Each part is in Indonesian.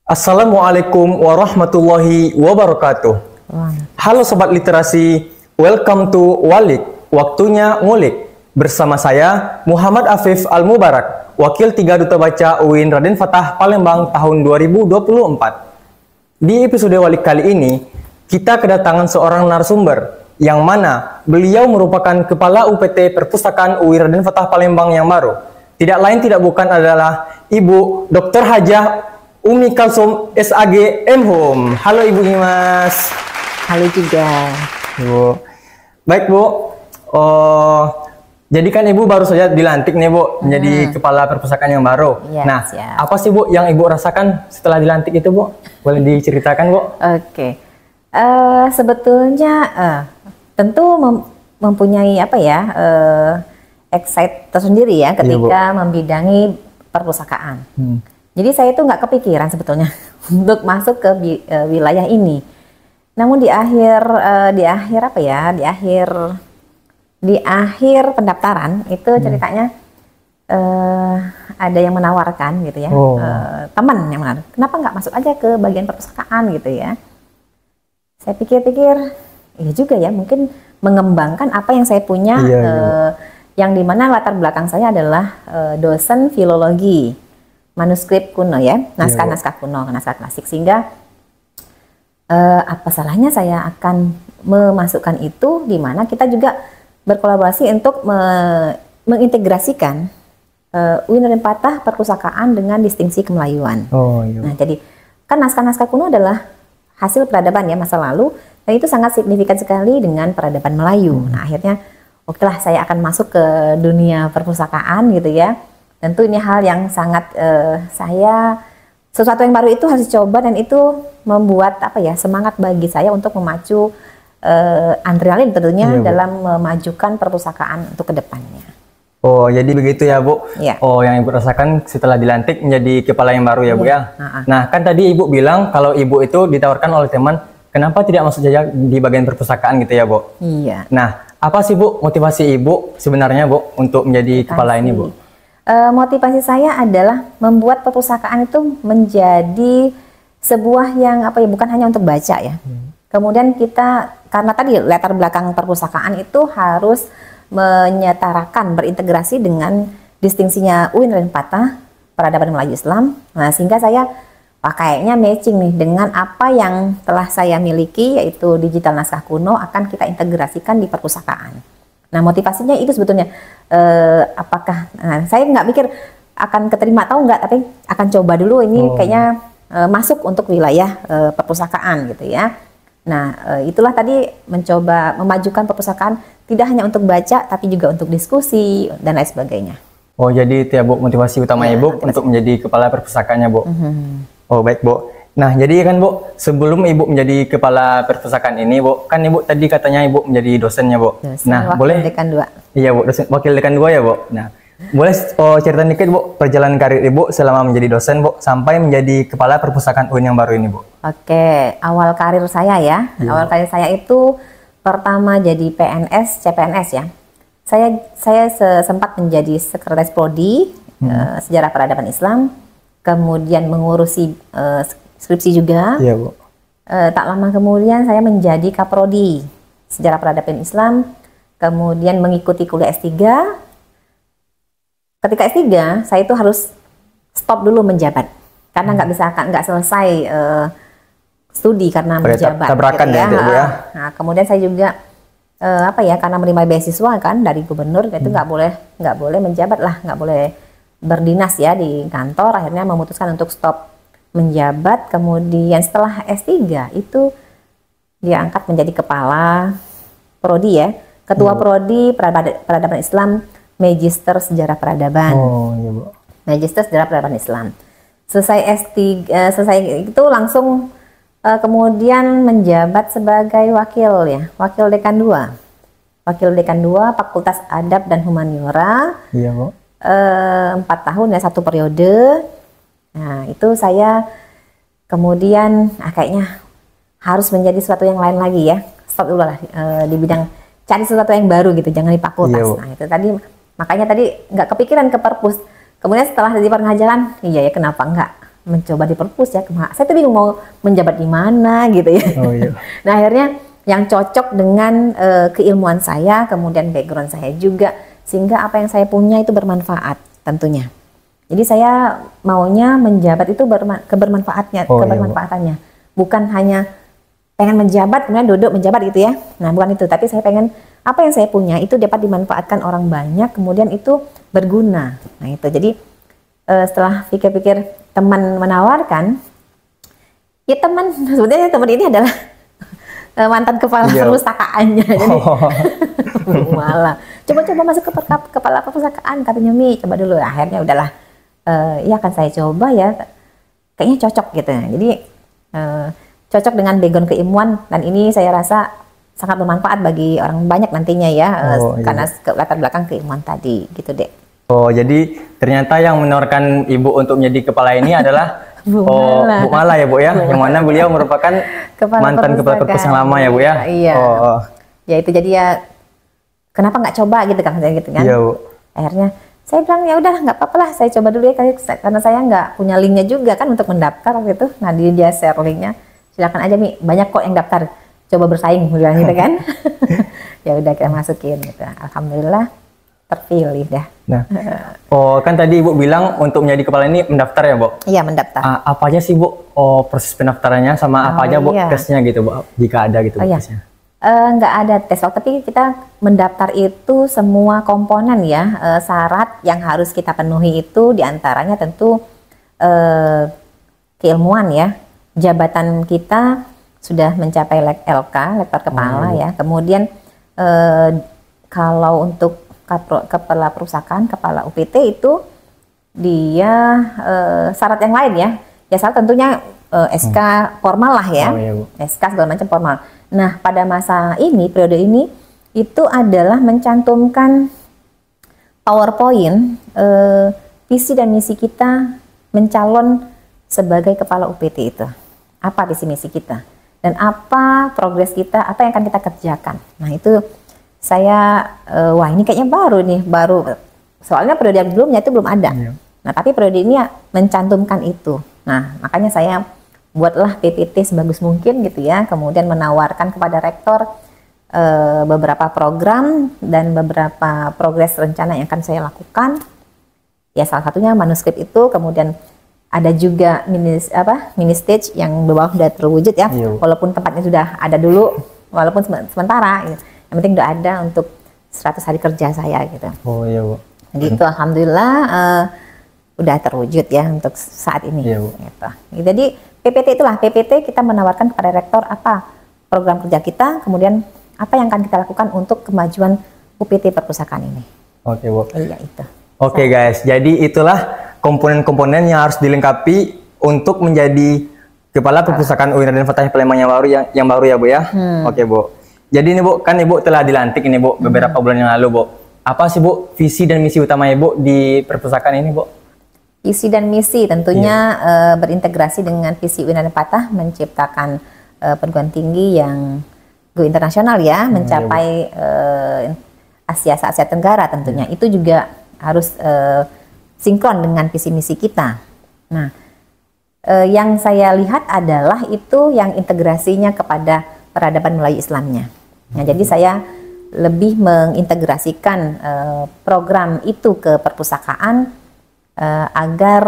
Assalamualaikum warahmatullahi wabarakatuh. Halo Sobat Literasi, welcome to Walik, waktunya ngulik. Bersama saya, Muhammad Afif Al-Mubarak, Wakil 3 Duta Baca UIN Raden Fatah Palembang tahun 2024. Di episode Walik kali ini, kita kedatangan seorang narasumber, yang mana beliau merupakan Kepala UPT Perpustakaan UIN Raden Fatah Palembang yang baru. Tidak lain tidak bukan adalah Ibu Dr. Hajah Umi Kalsum SAG M.Hum. Halo Ibu Imas. Halo juga. Bu. Baik Bu. Jadi kan Ibu baru saja dilantik nih Bu, menjadi Kepala Perpustakaan yang baru. Ya, nah, siap. apa sih Bu yang Ibu rasakan setelah dilantik itu Bu? Boleh diceritakan Bu? Oke. Sebetulnya tentu mempunyai excite tersendiri ya ketika membidangi perpustakaan. Jadi saya itu nggak kepikiran sebetulnya untuk masuk ke wilayah ini. Namun di akhir pendaftaran itu ceritanya ada yang menawarkan gitu ya, teman yang menawarkan, kenapa nggak masuk aja ke bagian perpustakaan gitu ya. Saya pikir-pikir, iya juga ya, mungkin mengembangkan apa yang saya punya, yang dimana latar belakang saya adalah dosen filologi, manuskrip kuno ya, naskah-naskah kuno, naskah klasik, sehingga apa salahnya saya akan memasukkan itu, di mana kita juga berkolaborasi untuk mengintegrasikan UIN Raden Fatah Perpustakaan dengan distingsi kemelayuan. Nah, jadi kan naskah-naskah kuno adalah hasil peradaban ya masa lalu, dan itu sangat signifikan sekali dengan peradaban Melayu. Nah, akhirnya okelah saya akan masuk ke dunia perpustakaan gitu ya. Tentu ini hal yang sangat sesuatu yang baru itu harus dicoba, dan itu membuat semangat bagi saya untuk memacu adrenalin tentunya dalam memajukan perpustakaan untuk kedepannya. Oh, jadi begitu ya Bu. Ya. Oh, yang Ibu rasakan setelah dilantik menjadi kepala yang baru ya Bu ya. Nah, kan tadi Ibu bilang kalau Ibu itu ditawarkan oleh teman, kenapa tidak masuk saja di bagian perpustakaan gitu ya Bu? Iya. Nah, apa sih Bu motivasi Ibu sebenarnya Bu untuk menjadi kepala ini Bu? Motivasi saya adalah membuat perpustakaan itu menjadi sebuah yang bukan hanya untuk baca ya. Kemudian kita, karena tadi latar belakang perpustakaan itu harus menyetarakan, berintegrasi dengan distingsinya UIN Raden Fatah Peradaban Melayu Islam. Nah, sehingga saya kayaknya matching nih dengan apa yang telah saya miliki, yaitu digital naskah kuno, akan kita integrasikan di perpustakaan. Nah, motivasinya itu sebetulnya saya nggak mikir akan keterima atau enggak, tapi akan coba dulu ini kayaknya masuk untuk wilayah perpustakaan gitu ya. Nah, itulah tadi mencoba memajukan perpustakaan tidak hanya untuk baca, tapi juga untuk diskusi dan lain sebagainya. Oh, jadi itu ya Bu motivasi utama Ibu untuk menjadi kepala perpustakaannya Bu. Oh, baik Bu. Nah, jadi kan Bu, sebelum Ibu menjadi kepala perpustakaan ini Bu, kan Ibu tadi katanya Ibu menjadi dosennya Bu. Nah, boleh? Dekan 2. Iya Bu, wakil dekan 2 ya Bu. Nah, boleh cerita dikit Bu perjalanan karir Ibu selama menjadi dosen Bu sampai menjadi kepala perpustakaan UIN yang baru ini Bu. Oke, awal karir saya ya. Awal karir saya itu pertama jadi PNS, CPNS ya. Saya sempat menjadi sekretaris prodi sejarah peradaban Islam, kemudian mengurusi skripsi juga. Iya Bu. Tak lama kemudian saya menjadi kaprodi sejarah peradaban Islam, kemudian mengikuti kuliah S3. Ketika S3 saya itu harus stop dulu menjabat karena nggak selesai studi karena menjabat. Tabrakan gitu ya. Nah, kemudian saya juga karena menerima beasiswa kan dari gubernur, itu nggak boleh menjabat lah, nggak boleh berdinas ya di kantor. Akhirnya memutuskan untuk stop menjabat. Kemudian setelah S3 itu diangkat menjadi kepala prodi ya, ketua prodi peradaban Islam, Magister Sejarah Peradaban. Iya Bu. Magister Sejarah Peradaban Islam. Selesai itu langsung kemudian menjabat sebagai wakil dekan 2. Wakil dekan 2 Fakultas Adab dan Humaniora. Iya Bu. 4 tahun ya, 1 periode. Nah, itu saya kemudian kayaknya harus menjadi sesuatu yang lain lagi ya. Stop dulu lah di bidang, cari sesuatu yang baru gitu, jangan di fakultas. Nah, itu tadi makanya tadi nggak kepikiran ke perpus. Kemudian setelah di pengajaran, iya ya kenapa enggak mencoba di perpus ya. Saya tuh bingung mau menjabat di mana gitu ya. Oh, iya. Nah akhirnya yang cocok dengan keilmuan saya, kemudian background saya juga, sehingga apa yang saya punya itu bermanfaat tentunya. Jadi saya maunya menjabat itu kebermanfaatannya, bukan hanya pengen menjabat kemudian duduk menjabat gitu ya. Nah bukan itu, tapi saya pengen apa yang saya punya itu dapat dimanfaatkan orang banyak, kemudian itu berguna. Nah itu jadi setelah pikir-pikir teman menawarkan, ya sebetulnya teman ini adalah mantan kepala perpustakaannya. Jadi malah coba-coba masuk ke kepala perpustakaan, katanya Mi coba dulu. Akhirnya udahlah, ya akan saya coba ya, kayaknya cocok gitu. Jadi cocok dengan background keilmuan, dan ini saya rasa sangat bermanfaat bagi orang banyak nantinya ya, karena latar belakang keilmuan tadi gitu deh. Oh, jadi ternyata yang menawarkan Ibu untuk menjadi kepala ini adalah Bu Mala ya Bu ya, yang mana beliau merupakan mantan kepala perpus yang lama ya Bu ya. Iya. Ya itu jadi ya kenapa nggak coba gitu kan, gitu kan. Iya Bu. Akhirnya saya bilang ya udah nggak apa-apa lah, saya coba dulu ya, karena saya nggak punya linknya juga kan untuk mendaftar gitu. Nah dia share linknya, silakan aja Mi, banyak kok yang daftar, coba bersaing bilang gitu kan. Ya udah kita masukin gitu. Alhamdulillah terpilih dah. Nah, kan tadi Ibu bilang untuk menjadi kepala ini mendaftar ya, Bu? Iya, mendaftar. Apa aja sih, Bu, proses pendaftarannya sama apa aja, Bu, tesnya gitu, Bu, jika ada gitu, tesnya? Nggak ada tes, tapi kita mendaftar itu semua komponen ya, syarat yang harus kita penuhi itu diantaranya tentu keilmuan ya, jabatan kita sudah mencapai LK, lektor kepala ya, kemudian kalau untuk kepala perusahaan, kepala UPT itu dia syarat yang lain ya. Ya syarat tentunya SK formal lah ya. SK segala macam formal. Nah, pada masa ini, periode ini itu adalah mencantumkan PowerPoint visi dan misi kita mencalon sebagai kepala UPT itu. Apa visi misi kita? Dan apa progres kita, apa yang akan kita kerjakan. Nah, itu saya wah ini kayaknya baru soalnya periode yang sebelumnya itu belum ada. Nah tapi periode ini ya mencantumkan itu. Nah makanya saya buatlah PPT sebagus mungkin gitu ya, kemudian menawarkan kepada rektor beberapa program dan beberapa progres rencana yang akan saya lakukan. Ya salah satunya manuskrip itu, kemudian ada juga mini stage yang bawah sudah terwujud ya, walaupun tempatnya sudah ada dulu, walaupun sementara. Yang penting udah ada untuk 100 hari kerja saya gitu. Oh iya Bu. Gitu alhamdulillah udah terwujud ya untuk saat ini. Iya Bu. Gitu. Jadi PPT itulah, PPT kita menawarkan kepada rektor apa program kerja kita, kemudian apa yang akan kita lakukan untuk kemajuan UPT perpustakaan ini. Oke Bu. Iya itu. Oke guys, jadi itulah komponen-komponen yang harus dilengkapi untuk menjadi kepala perpustakaan UIN Raden Fatah Palembang yang baru ya Bu ya. Oke Bu. Jadi ini Bu, kan Ibu telah dilantik ini Bu beberapa bulan yang lalu Bu. Apa sih Bu visi dan misi utama Ibu di perpustakaan ini Bu? Visi dan misi tentunya berintegrasi dengan visi UIN Raden Fatah, menciptakan perguruan tinggi yang go internasional ya, mencapai Asia Tenggara tentunya. Itu juga harus sinkron dengan visi misi kita. Nah, yang saya lihat adalah itu yang integrasinya kepada peradaban Melayu Islamnya. Nah, jadi saya lebih mengintegrasikan program itu ke perpustakaan agar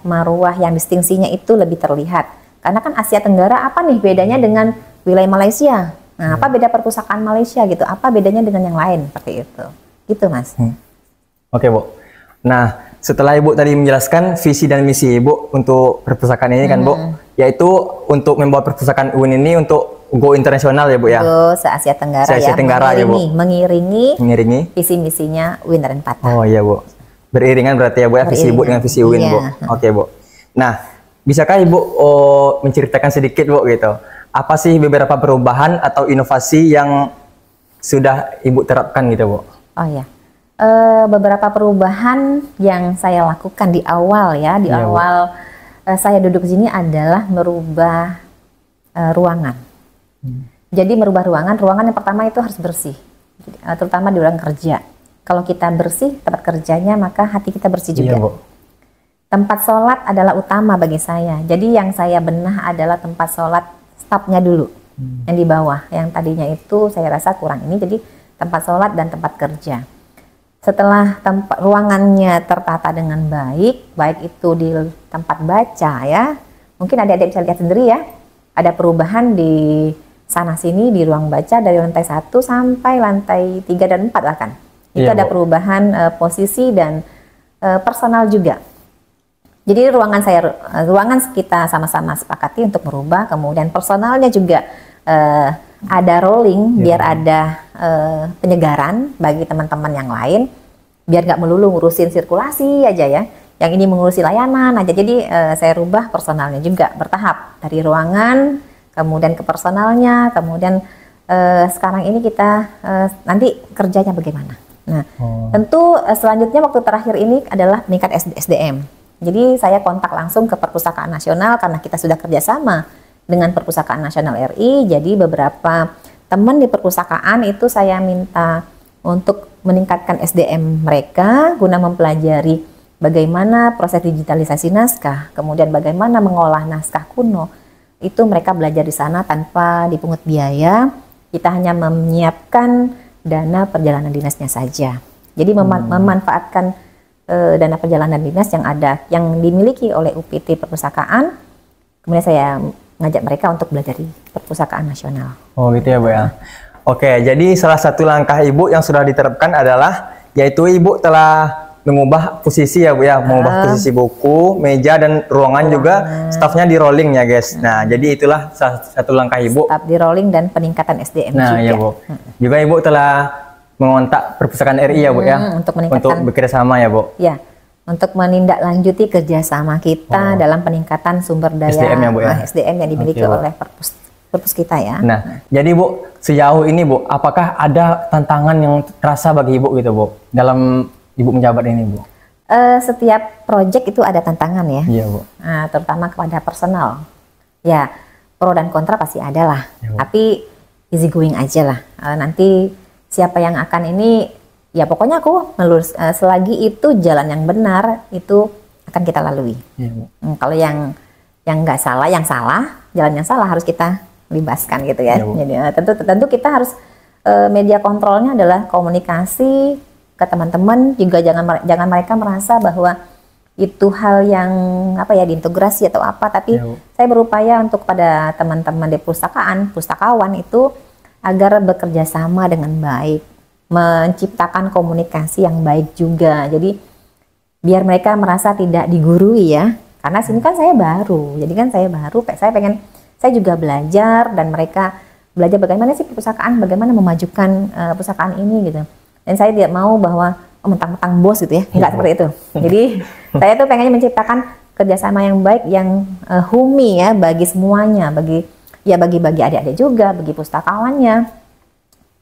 maruah yang distingsinya itu lebih terlihat. Karena kan Asia Tenggara apa nih bedanya dengan wilayah Malaysia? Nah, apa beda perpustakaan Malaysia gitu? Apa bedanya dengan yang lain seperti itu? Gitu Mas. Oke Bu. Nah, setelah Ibu tadi menjelaskan visi dan misi Ibu untuk perpustakaan ini kan Bu, yaitu untuk membawa perpustakaan UIN ini untuk go internasional ya Bu ya. Se-Asia Tenggara, ya Bu. Mengiringi visi misinya UIN Raden Fatah. Oh iya Bu. Beriringan berarti ya Bu ya, visi Ibu dengan visi UIN Bu. Oke Bu. Nah, bisakah Ibu menceritakan sedikit Bu gitu, apa sih beberapa perubahan atau inovasi yang sudah Ibu terapkan gitu Bu? Oh iya. Beberapa perubahan yang saya lakukan di awal ya, awal saya duduk di sini adalah merubah ruangan. Jadi merubah ruangan yang pertama itu harus bersih, terutama di ruang kerja. Kalau kita bersih tempat kerjanya, maka hati kita bersih juga. tempat sholat adalah utama bagi saya. Jadi yang saya benah adalah tempat sholat stafnya dulu, yang di bawah. Yang tadinya itu saya rasa kurang ini, jadi tempat sholat dan tempat kerja. Setelah tempat ruangannya tertata dengan baik, baik itu di tempat baca ya, mungkin adik-adik bisa lihat sendiri ya, ada perubahan di sana sini di ruang baca dari lantai 1 sampai lantai 3 dan 4 lah kan. Itu ada perubahan posisi dan personal juga. Jadi ruangan kita sama-sama sepakati untuk merubah, kemudian personalnya juga ada rolling biar ada penyegaran bagi teman-teman yang lain, biar nggak melulu ngurusin sirkulasi aja ya, yang ini mengurusi layanan aja. Jadi saya rubah personalnya juga bertahap dari ruangan, kemudian ke personalnya, kemudian sekarang ini kita nanti kerjanya bagaimana. Nah, tentu selanjutnya waktu terakhir ini adalah meningkat SDM. Jadi saya kontak langsung ke Perpustakaan Nasional karena kita sudah kerjasama dengan Perpustakaan Nasional RI. Jadi beberapa teman di perpustakaan itu saya minta untuk meningkatkan SDM mereka guna mempelajari bagaimana proses digitalisasi naskah, kemudian bagaimana mengolah naskah kuno. Itu mereka belajar di sana tanpa dipungut biaya. Kita hanya menyiapkan dana perjalanan dinasnya saja. Jadi memanfaatkan dana perjalanan dinas yang ada, yang dimiliki oleh UPT Perpustakaan. Kemudian saya ngajak mereka untuk belajar di Perpustakaan Nasional. Oh gitu ya Bu ya. Oke, jadi salah satu langkah Ibu yang sudah diterapkan adalah yaitu Ibu telah mengubah posisi ya Bu ya, mengubah posisi buku, meja dan ruangan juga stafnya di rolling ya guys. Nah, jadi itulah salah satu langkah Ibu. Staf di rolling dan peningkatan SDM nah, juga. Ya Bu. Juga Ibu telah mengontak Perpustakaan RI ya Bu ya, untuk bekerja sama ya Bu. Ya, untuk menindaklanjuti kerjasama kita dalam peningkatan sumber daya SDM ya Bu ya. SDM yang dimiliki oleh Perpus kita ya. Nah, jadi Bu, sejauh ini Bu, apakah ada tantangan yang terasa bagi Ibu gitu Bu, dalam Ibu menjabat ini Bu? Setiap proyek itu ada tantangan ya. Iya Bu. Nah, terutama kepada personal. Ya, pro dan kontra pasti ada lah. Ya, tapi easy going aja lah. Nanti siapa yang akan ini, ya pokoknya aku melurus. Selagi itu jalan yang benar, itu akan kita lalui. Ya, Bu. Kalau yang nggak salah, yang salah, jalan yang salah harus kita libaskan gitu ya. Jadi tentu kita harus media kontrolnya adalah komunikasi ke teman-teman, juga jangan mereka merasa bahwa itu hal yang apa ya, diintegrasi atau apa, tapi saya berupaya untuk pada teman-teman di pustakawan itu agar bekerja sama dengan baik, menciptakan komunikasi yang baik juga. Jadi biar mereka merasa tidak digurui ya, karena sini kan saya baru, jadi kan saya juga belajar dan mereka belajar bagaimana sih perpustakaan, bagaimana memajukan perpustakaan ini gitu. Dan saya tidak mau bahwa mentang-mentang bos gitu ya, enggak seperti itu. Jadi saya tuh pengennya menciptakan kerjasama yang baik, yang humi ya bagi semuanya, bagi adik-adik juga, bagi pustakawannya,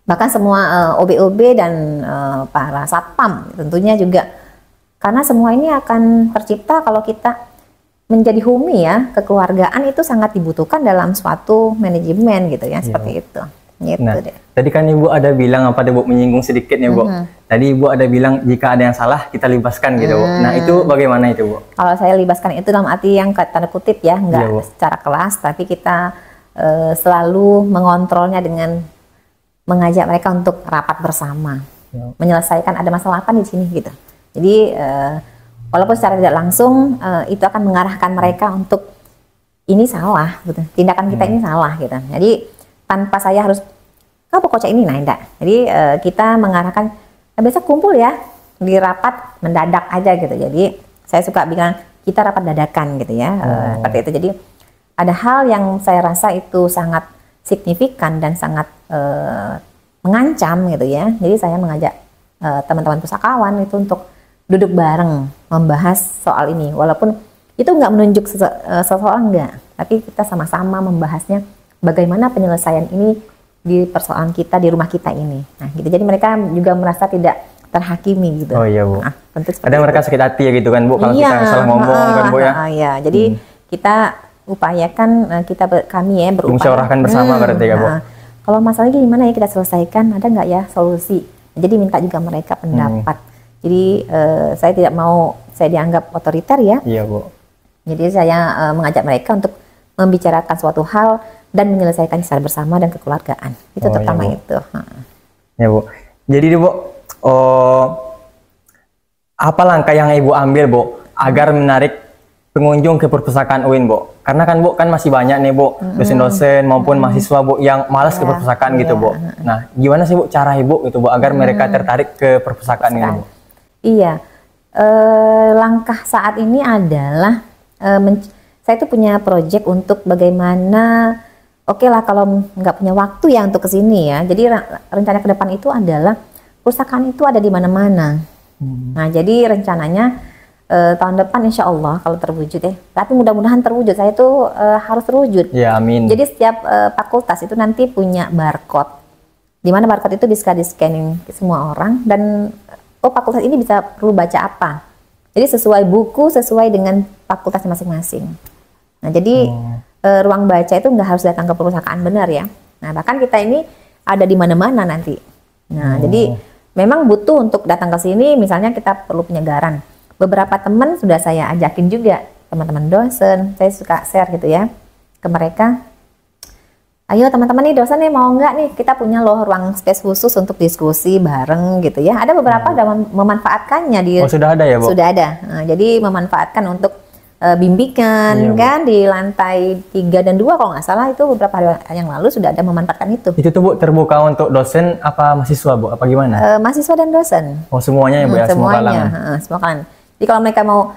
bahkan semua OB-OB dan para satpam tentunya juga, karena semua ini akan tercipta kalau kita menjadi humi ya, kekeluargaan itu sangat dibutuhkan dalam suatu manajemen gitu ya, seperti itu. Gitu nah, deh. Tadi kan Ibu ada bilang apa Bu, menyinggung sedikit nih Bu. Tadi Ibu ada bilang jika ada yang salah kita libaskan gitu Bu. Nah itu bagaimana itu Bu? Kalau saya libaskan itu dalam arti yang tanda kutip ya, nggak secara kelas, tapi kita selalu mengontrolnya dengan mengajak mereka untuk rapat bersama, menyelesaikan ada masalah apa di sini gitu. Jadi walaupun secara tidak langsung itu akan mengarahkan mereka untuk ini salah gitu, tindakan kita ini salah gitu. Jadi tanpa saya harus kamu kocak ini, nah enggak. Jadi kita mengarahkan besok kumpul ya di rapat mendadak aja gitu. Jadi saya suka bilang kita rapat dadakan gitu ya, seperti itu. Jadi ada hal yang saya rasa itu sangat signifikan dan sangat mengancam gitu ya. Jadi saya mengajak teman-teman pustakawan itu untuk duduk bareng membahas soal ini, walaupun itu nggak menunjuk seseorang enggak, tapi kita sama-sama membahasnya bagaimana penyelesaian ini di persoalan kita di rumah kita ini. Nah, gitu. Jadi mereka juga merasa tidak terhakimi gitu. Oh iya Bu. Nah, ada mereka sakit hati ya gitu kan Bu, kalau kita salah ngomong kan Bu ya. Iya, jadi kita upayakan kami ya berupaya musyawarahkan bersama berarti ya Bu. Kalau masalahnya gimana ya kita selesaikan, ada nggak ya solusi? Jadi minta juga mereka pendapat. Jadi saya tidak mau saya dianggap otoriter ya. Iya Bu. Jadi saya mengajak mereka untuk membicarakan suatu hal dan menyelesaikan secara bersama dan kekeluargaan. Itu terutama iya, itu. Ya Bu. Jadi Bu, apa langkah yang Ibu ambil Bu agar menarik pengunjung ke perpustakaan UIN Bu? Karena kan Bu kan masih banyak nih Bu dosen-dosen maupun mahasiswa Bu yang malas ke perpustakaan gitu Bu. Nah, gimana sih Bu cara Ibu itu Bu agar mereka tertarik ke perpustakaan ini Bu? Iya, langkah saat ini adalah saya itu punya proyek untuk bagaimana, oke lah kalau nggak punya waktu ya untuk kesini ya. Jadi rencana ke depan itu adalah perpustakaan itu ada di mana-mana. Nah, jadi rencananya tahun depan insya Allah kalau terwujud ya. Tapi mudah-mudahan terwujud. Saya tuh harus terwujud. Ya, amin. Jadi setiap fakultas itu nanti punya barcode. Di mana barcode itu bisa di-scanning semua orang dan fakultas ini bisa perlu baca apa. Jadi sesuai buku, sesuai dengan fakultas masing-masing. Nah, jadi ruang baca itu nggak harus datang ke perpustakaan, benar ya. Nah, bahkan kita ini ada di mana-mana nanti. Nah, jadi memang butuh untuk datang ke sini, misalnya kita perlu penyegaran. Beberapa teman sudah saya ajakin juga, teman-teman dosen, saya suka share gitu ya ke mereka. Ayo teman-teman nih dosen nih mau nggak nih kita punya loh ruang space khusus untuk diskusi bareng gitu ya. Ada beberapa udah memanfaatkannya di. Oh, sudah ada ya Bu? Sudah ada. Nah, jadi memanfaatkan untuk bimbingan kan di lantai 3 dan 2 kalau nggak salah itu beberapa hari yang lalu sudah ada memanfaatkan itu. Itu tuh Bu terbuka untuk dosen apa mahasiswa Bu? Apa gimana? Mahasiswa dan dosen. Oh semuanya ya Bu ya? Semua kalangan? Semua kalangan. Jadi kalau mereka mau,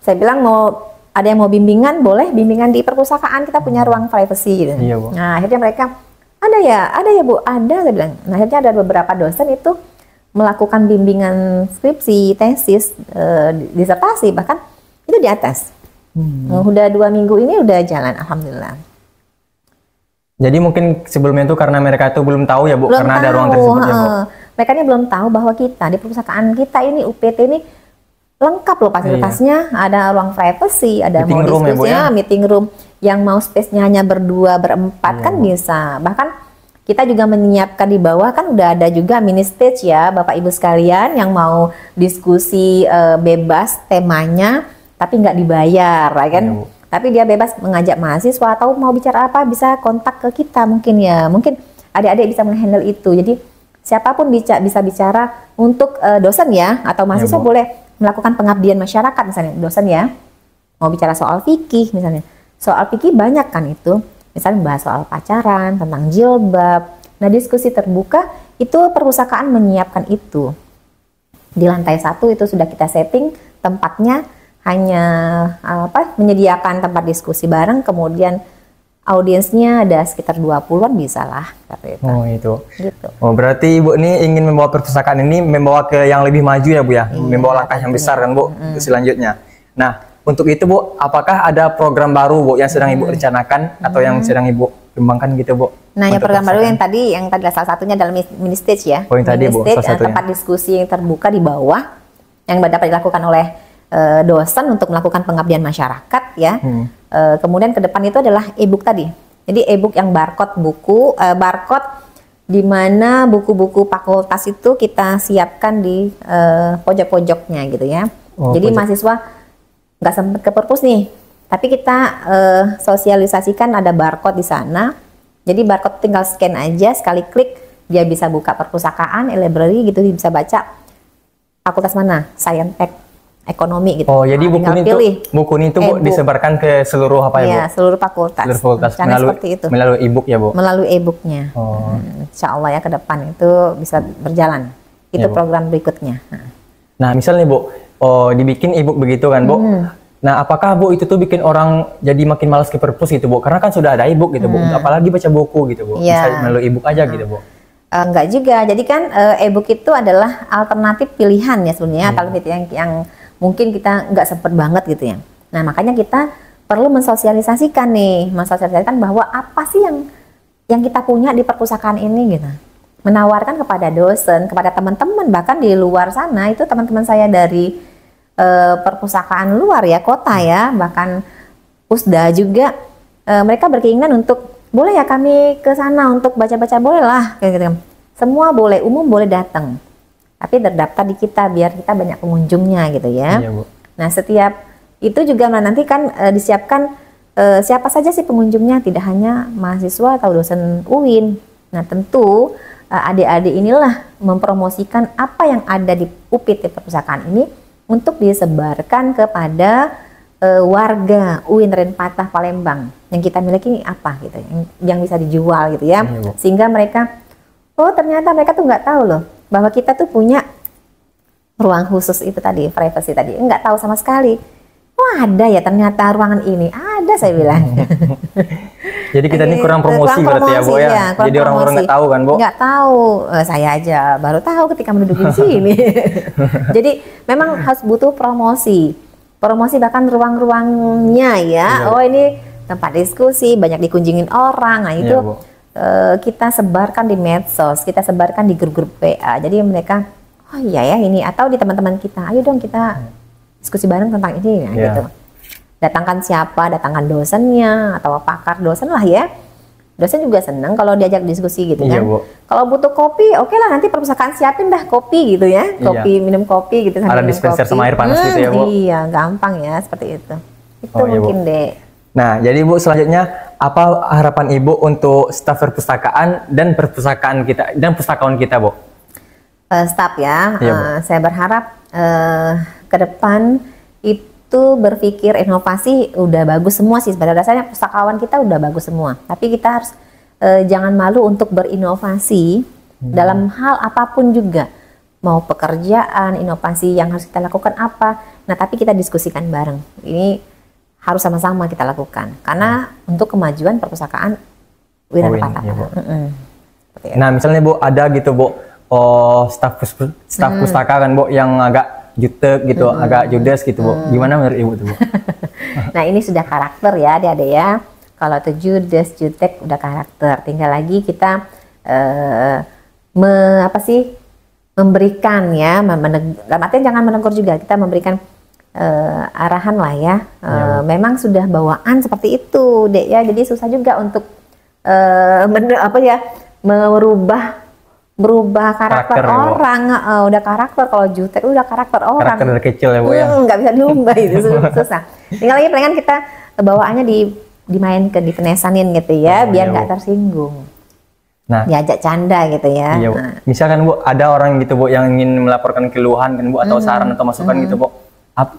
saya bilang mau ada yang mau bimbingan, boleh bimbingan di perpustakaan, kita punya ruang privacy gitu. Iya, Bu. Nah akhirnya mereka, ada ya Bu, ada saya bilang. Nah akhirnya ada beberapa dosen itu melakukan bimbingan skripsi, tesis, disertasi, bahkan itu di atas. Udah 2 minggu ini udah jalan, alhamdulillah. Jadi mungkin sebelumnya itu karena mereka itu belum tahu ya Bu, belum karena tahu, ada ruang tersebut ya Bu. Mereka ini belum tahu bahwa kita di perpustakaan kita ini UPT ini lengkap loh fasilitasnya. Ada ruang privacy, ada meeting mau room diskusinya, ya, meeting room yang mau space-nya hanya berdua, berempat kan bisa. Bahkan kita juga menyiapkan di bawah kan udah ada juga mini stage ya Bapak Ibu sekalian yang mau diskusi bebas temanya tapi nggak dibayar ya kan. Tapi dia bebas mengajak mahasiswa atau mau bicara apa bisa kontak ke kita mungkin ya. Mungkin adik-adik bisa menghandle itu. Jadi siapapun bisa bicara untuk dosen ya atau mahasiswa boleh melakukan pengabdian masyarakat misalnya dosen ya. Mau bicara soal fikih misalnya. Soal fikih banyak kan itu. Misalnya bahas soal pacaran, tentang jilbab. Nah, diskusi terbuka itu perpustakaan menyiapkan itu. Di lantai 1 itu sudah kita setting tempatnya hanya menyediakan tempat diskusi bareng, kemudian audiensnya ada sekitar 20-an bisa lah. Oh itu. Gitu. Oh berarti Ibu ini ingin membawa perpustakaan ini membawa ke yang lebih maju ya Bu ya? Iya, membawa langkah yang besar kan Bu untuk selanjutnya. Nah untuk itu Bu, apakah ada program baru Bu yang sedang Ibu rencanakan atau yang sedang Ibu kembangkan gitu Bu? Nah yang program baru yang tadi salah satunya adalah mini stage ya. Oh yang tadi Bu, salah satunya. Tempat diskusi yang terbuka di bawah yang dapat dilakukan oleh dosen untuk melakukan pengabdian masyarakat ya. Kemudian ke depan itu adalah e-book tadi. Jadi e-book yang barcode buku, barcode di mana buku-buku fakultas itu kita siapkan di pojok-pojoknya gitu ya. Oh, jadi mahasiswa nggak sempat ke perpus nih, tapi kita sosialisasikan ada barcode di sana. Jadi barcode tinggal scan aja, sekali klik dia bisa buka perpustakaan, e-library gitu, bisa baca fakultas mana, Science Tech, ekonomi gitu. Oh, jadi buku itu Bu disebarkan ke seluruh apa ya Bu? Iya, seluruh fakultas. Seluruh fakultas Seperti itu. Melalui e-book ya Bu? Melalui e-booknya. Oh. Insya Allah ya ke depan itu bisa berjalan. Itu ya, program berikutnya. Nah, misalnya Bu, dibikin e-book begitu kan Bu? Nah, apakah Bu itu tuh bikin orang jadi makin malas ke perpus gitu Bu? Karena kan sudah ada e-book gitu Bu. Apalagi baca buku gitu Bu. Ya. Bisa melalui e-book aja gitu Bu. Enggak juga. Jadi kan e-book itu adalah alternatif pilihan ya sebenarnya. Alternatif yang mungkin kita nggak sempat banget gitu ya. Nah makanya kita perlu mensosialisasikan bahwa apa sih yang kita punya di perpustakaan ini gitu. Menawarkan kepada dosen, kepada teman-teman bahkan di luar sana itu teman-teman saya dari perpustakaan luar ya kota ya bahkan Pusda juga mereka berkeinginan untuk boleh ya kami ke sana untuk baca-baca boleh lah kayak gitu. Semua boleh, umum boleh datang. tapi terdaftar di kita biar kita banyak pengunjungnya gitu ya. Iya, Bu. Nah, setiap itu juga nanti kan disiapkan siapa saja sih pengunjungnya, tidak hanya mahasiswa atau dosen UIN. Nah, tentu adik-adik inilah mempromosikan apa yang ada di UPIT perpustakaan ini untuk disebarkan kepada warga UIN Renpatah Palembang yang kita miliki ini apa gitu, yang bisa dijual gitu ya. Iya, Bu. Sehingga mereka, oh ternyata mereka tuh nggak tahu loh bahwa kita tuh punya ruang khusus itu tadi, privacy tadi, nggak tahu sama sekali. Oh ada ya ternyata ruangan ini, ada saya bilang. Jadi kita ini kurang promosi berarti ya, Bu ya. Ya, Jadi orang-orang nggak tahu kan, Bu? Nggak tahu, saya aja baru tahu ketika menduduki di sini. Jadi memang harus butuh promosi bahkan ruang-ruangnya ya. Iya. Oh ini tempat diskusi, banyak dikunjungin orang. Nah itu Iya, Bu. kita sebarkan di medsos, kita sebarkan di grup-grup WA. Jadi mereka, oh iya ya ini, atau di teman-teman kita, ayo dong kita diskusi bareng tentang ini, nah, Iya. gitu. Datangkan siapa, datangkan dosennya atau pakar dosen lah ya. Dosen juga seneng kalau diajak diskusi gitu Iya, kan. Bu. Kalau butuh kopi, oke lah nanti perpustakaan siapin dah kopi gitu ya. Kopi, minum kopi gitu. Ada sambil minum dispenser kopi. sama air panas gitu ya, Bu? Iya, gampang ya seperti itu. Itu Oh, iya, Bu. mungkin deh. Nah, jadi Bu selanjutnya apa harapan Ibu untuk staf perpustakaan dan perpustakaan kita dan pustakawan kita, Bu? Staf ya, Iya, Bu. saya berharap ke depan itu berpikir inovasi udah bagus semua sih. Pada dasarnya pustakawan kita udah bagus semua. Tapi kita harus jangan malu untuk berinovasi dalam hal apapun juga. Mau pekerjaan, inovasi yang harus kita lakukan apa. Nah, tapi kita diskusikan bareng. Ini harus sama-sama kita lakukan. Karena untuk kemajuan perpustakaan UIN Renpatah. Iya, Bu. Seperti itu. Nah, misalnya Bu ada gitu, Bu, staf pustaka kan, Bu, yang agak jutek gitu, agak judes gitu, Bu. Gimana menurut Ibu tuh, Bu? Nah, ini sudah karakter ya, adik-adik ya. Kalau itu judes, jutek udah karakter. Tinggal lagi kita memberikan ya, artinya jangan menegur juga, kita memberikan arahan lah ya. Memang sudah bawaan seperti itu, Dek ya. Jadi susah juga untuk berubah karakter ya, Bu. orang. Udah karakter, kalau jutek udah karakter orang. Karakter dari kecil ya, Bu ya. Nggak bisa diubah itu, susah. Tinggal lagi palingan kita bawaannya dimainkan, dipenesanin gitu ya, Oh, biar iya, nggak Bu. tersinggung. Nah, Diajak canda gitu ya. iya, Bu. Nah, Misalkan Bu ada orang gitu, Bu, yang ingin melaporkan keluhan kan, Bu, atau saran atau masukan gitu, Bu.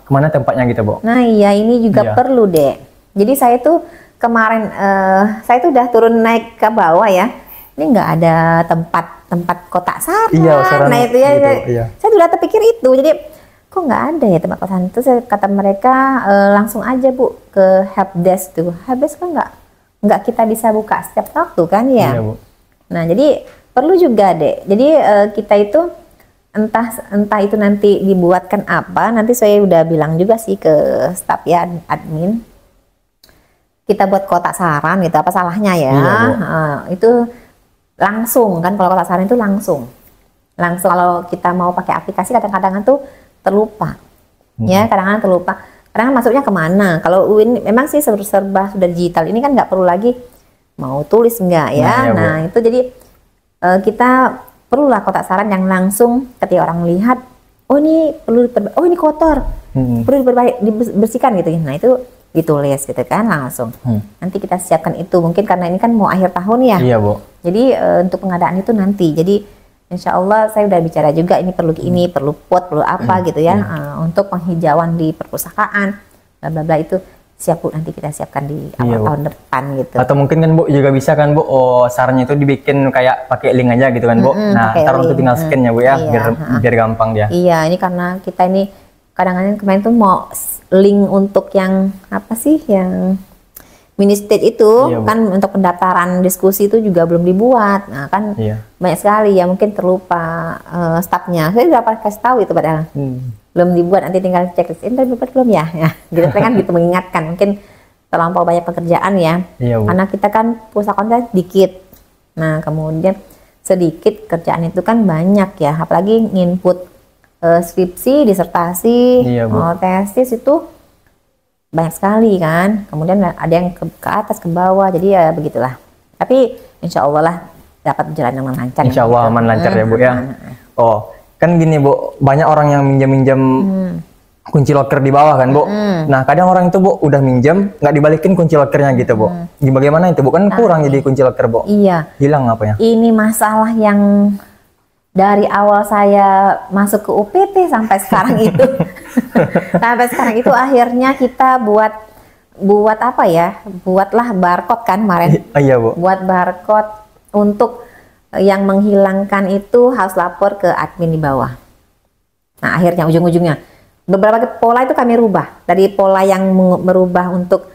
Kemana tempatnya gitu, Bu? nah iya ini juga Iya. perlu deh. Jadi saya tuh kemarin saya tuh udah turun naik ke bawah ya. Ini nggak ada tempat kotak saran. Iya, saran Nah itu ya, gitu, iya. saya sudah terpikir itu. Jadi kok nggak ada ya tempat kotak saran itu? Saya kata mereka langsung aja Bu ke helpdesk tuh. Helpdesk kan nggak kita bisa buka setiap waktu kan ya. Iya, Bu. Nah jadi perlu juga deh. Jadi kita itu entah itu nanti dibuatkan apa. Nanti saya udah bilang juga sih ke staf ya, admin. Kita buat kotak saran gitu, apa salahnya ya? Iya, Bu. Itu langsung kan, kalau kotak saran itu langsung kalau kita mau pakai aplikasi kadang-kadang tuh terlupa ya, kadang-kadang terlupa, kadang masuknya kemana. Kalau UIN memang sih serba sudah digital, ini kan nggak perlu lagi mau tulis enggak ya. Nah, iya, Bu. Nah itu jadi kita perlulah kotak saran yang langsung ketika orang melihat, oh ini ini kotor, perlu dibersihkan gitu ya. Nah itu ditulis gitu kan langsung. Nanti kita siapkan itu, mungkin karena ini kan mau akhir tahun ya. Iya, Bu. Jadi untuk pengadaan itu nanti. Jadi insya Allah saya udah bicara juga ini perlu pot, perlu apa gitu ya, untuk penghijauan di perpustakaan, bla bla bla itu siap Bu, nanti kita siapkan di awal Iya, Bu. tahun depan gitu. Atau mungkin kan, Bu, juga bisa kan, Bu, sarannya itu dibikin kayak pakai link aja gitu kan, Bu. Nah, pakai ntar untuk link. tinggal scan ya, Bu ya, Iya, biar gampang dia. Iya, ini karena kita ini kadang-kadang kemarin tuh mau link untuk yang apa sih, yang mini stage itu Iya, Bu. kan untuk pendaftaran diskusi itu juga belum dibuat. Nah kan Iya. banyak sekali ya, mungkin terlupa stafnya. Saya udah kasih tahu itu padahal belum dibuat, nanti tinggal checklist. Ini udah dibuat belum ya? Ya gitu kan, gitu mengingatkan. Mungkin terlampau banyak pekerjaan ya. Iya, Bu. Karena kita kan pustakawan dikit. Nah kemudian sedikit kerjaan itu kan banyak ya, apalagi nginput skripsi, disertasi, Iya, Bu. tesis itu banyak sekali kan. Kemudian ada yang ke atas, ke bawah, jadi ya begitulah. Tapi insya Allah lah dapat berjalan dengan lancar. Insya Allah gitu. aman lancar ya, Bu ya. Oh, kan gini Bu, banyak orang yang minjam-minjam kunci loker di bawah kan Bu. Nah kadang orang itu Bu udah minjam nggak dibalikin kunci lokernya gitu Bu. Bagaimana itu Bu? Kan kurang jadi kunci loker Bu. Iya. Hilang apa ya? Ini masalah yang dari awal saya masuk ke UPT sampai sekarang itu. Sampai sekarang itu akhirnya kita buat apa ya? Buatlah barcode kan kemarin. Iya Bu. Buat barcode untuk yang menghilangkan itu harus lapor ke admin di bawah. Nah akhirnya ujung-ujungnya beberapa pola itu kami rubah. Dari pola yang merubah untuk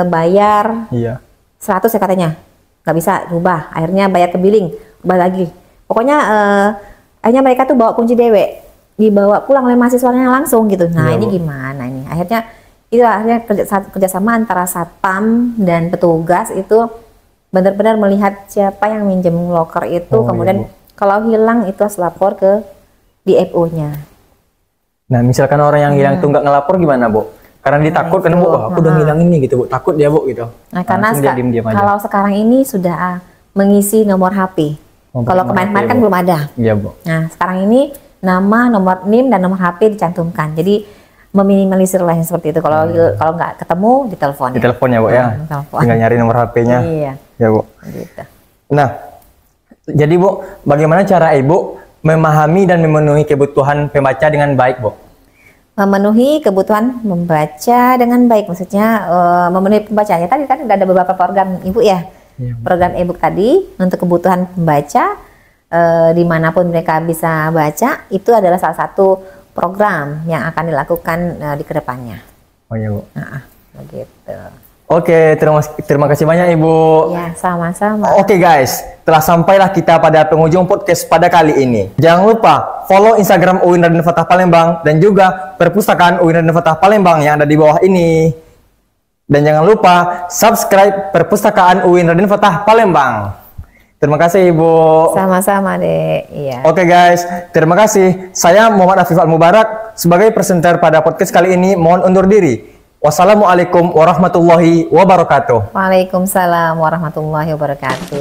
bayar 100 ya katanya. Nggak bisa rubah. Akhirnya bayar ke billing. Rubah lagi. Pokoknya akhirnya mereka tuh bawa kunci dewek. Dibawa pulang oleh mahasiswanya langsung gitu. Nah ini gimana ini? Akhirnya kerjasama antara satpam dan petugas itu benar-benar melihat siapa yang minjem loker itu, kemudian kalau hilang itu harus lapor ke DFO-nya. Nah misalkan orang yang hilang itu nggak ngelapor gimana Bu? Karena ditakut kan Bu, aku udah ngilang ini gitu Bu, takut dia Bu gitu. Nah karena kalau sekarang ini sudah mengisi nomor HP. Kalau kemarin-kemarin kan belum ada. Iya Bu. Nah sekarang ini nama, nomor NIM dan nomor HP dicantumkan. Jadi meminimalisir lah yang seperti itu. Kalau nggak ketemu ditelepon. Ditelepon ya Bu ya. Tinggal nyari nomor HP-nya. Iya. Ya Bu. Gitu. Nah, jadi Bu, bagaimana cara Ibu memahami dan memenuhi kebutuhan pembaca dengan baik Bu? Memenuhi kebutuhan membaca dengan baik, maksudnya memenuhi pembacanya. Tadi kan ada beberapa program Ibu ya. Program e-book tadi untuk kebutuhan pembaca dimanapun mereka bisa baca, itu adalah salah satu program yang akan dilakukan di kedepannya. Oh iya Bu. Nah, begitu. Oke, terima kasih banyak Ibu. Ya, sama-sama. Oke guys, telah sampailah kita pada penghujung podcast pada kali ini. Jangan lupa follow Instagram UIN Raden Fatah Palembang dan juga perpustakaan UIN Raden Fatah Palembang yang ada di bawah ini. Dan jangan lupa subscribe perpustakaan UIN Raden Fatah Palembang. Terima kasih Ibu. Sama-sama Dek. Iya. Oke guys, terima kasih. Saya Muhammad Afif Al-Mubarak sebagai presenter pada podcast kali ini mohon undur diri. Wassalamualaikum warahmatullahi wabarakatuh. Waalaikumsalam warahmatullahi wabarakatuh.